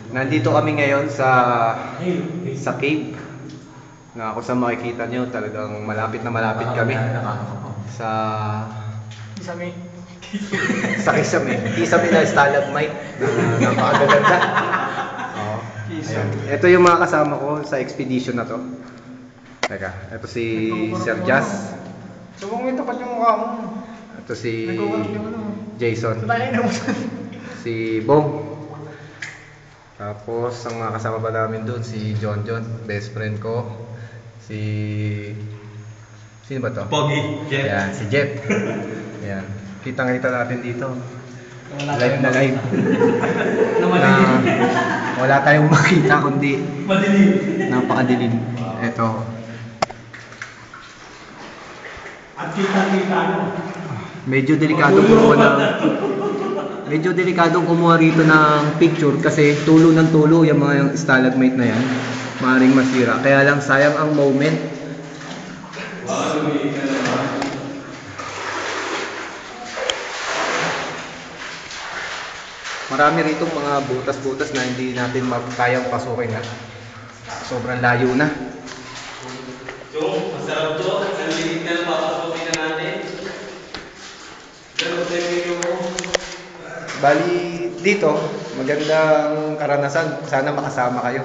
Nandito kami ngayon sa cave na kung saan makikita nyo talagang malapit na malapit kami sa Kisame na stalagmite na napakaganda. Oh, ayan. Ito yung mga kasama ko sa expedition na to. Teka, ito si Sir Jazz. Subong mo tapat yung mukha mo. Ito si Jason. Si Bong. Tapos ang mga kasama pa namin doon si John, best friend ko. Sino ba to? Pogi, Jeff. Ayan, si Jeff. Ayan. Kitang-kita natin dito. Live na live. Na wala tayong makita kundi Madilim. napakadilim. Ito. At kita-kita mo. Medyo delikadong kumuha rito ng picture kasi tulo ng tulo yung mga stalagmite na yan. Maaaring masira. Kaya lang sayang ang moment. Marami rito mga butas-butas na hindi natin kayang pasukin na. Sobrang layo na. So, masarap to. Ang liit na papasukin na natin. Bali dito, magandang karanasan. Sana makasama kayo.